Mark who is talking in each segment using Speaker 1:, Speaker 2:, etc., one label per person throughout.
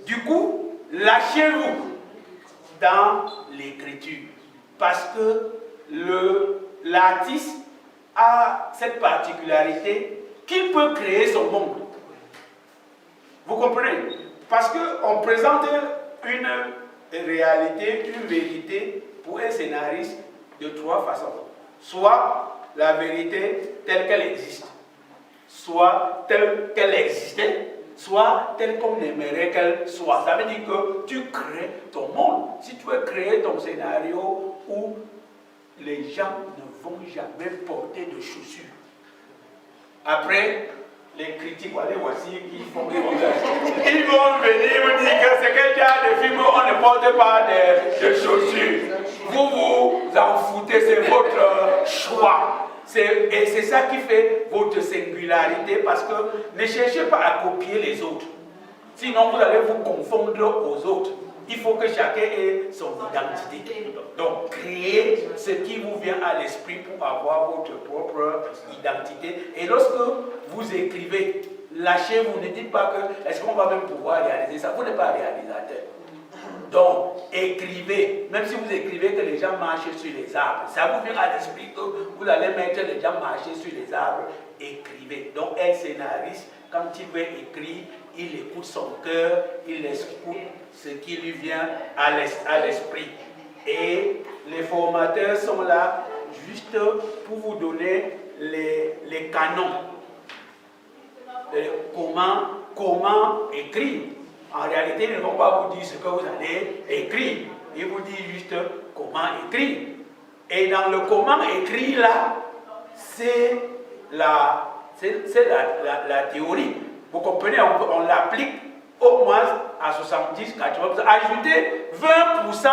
Speaker 1: Du coup, lâchez-vous dans l'écriture. Parce que l'artiste a cette particularité qu'il peut créer son monde. Vous comprenez? Parce qu'on présente une réalité, une vérité pour un scénariste de trois façons. Soit la vérité telle qu'elle existe, soit telle qu'elle existait, soit telle qu'on aimerait qu'elle soit. Ça veut dire que tu crées ton monde. Si tu veux créer ton scénario où les gens ne vont jamais porter de chaussures. Après, les critiques, allez, voici qui font des montages. Ils vont venir vous dire que c'est quel genre de film on ne porte pas de chaussures. Vous vous en foutez, c'est votre choix. Et c'est ça qui fait votre singularité, parce que ne cherchez pas à copier les autres. Sinon, vous allez vous confondre aux autres. Il faut que chacun ait son identité. Donc, créez ce qui vous vient à l'esprit pour avoir votre propre identité. Et lorsque vous écrivez, lâchez-vous, ne dites pas que est-ce qu'on va même pouvoir réaliser ça. Vous n'êtes pas réalisateur. Donc, écrivez. Même si vous écrivez que les gens marchent sur les arbres, ça vous vient à l'esprit que vous allez mettre les gens marcher sur les arbres. Écrivez. Donc, un scénariste, quand il veut écrire, il écoute son cœur, il écoute ce qui lui vient à l'esprit. Et les formateurs sont là juste pour vous donner les canons. Comment écrire. En réalité, ils ne vont pas vous dire ce que vous allez écrire. Ils vous disent juste comment écrire. Et dans le comment écrire là, c'est la théorie. Vous comprenez, on l'applique au moins à 70-80%. Ajoutez 20%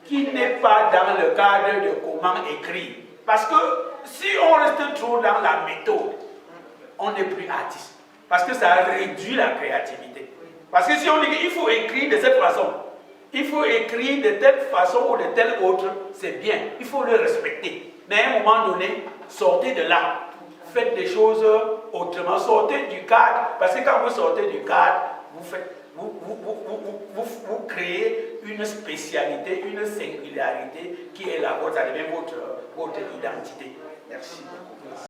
Speaker 1: qui n'est pas dans le cadre de comment écrire. Parce que si on reste trop dans la méthode, on n'est plus artiste. Parce que ça réduit la créativité. Parce que si on dit qu'il faut écrire de cette façon, il faut écrire de telle façon ou de telle autre, c'est bien. Il faut le respecter. Mais à un moment donné, sortez de là. Faites des choses autrement. Sortez du cadre. Parce que quand vous sortez du cadre, vous créez une spécialité, une singularité qui est la vôtre. Ça devient votre identité. Merci beaucoup.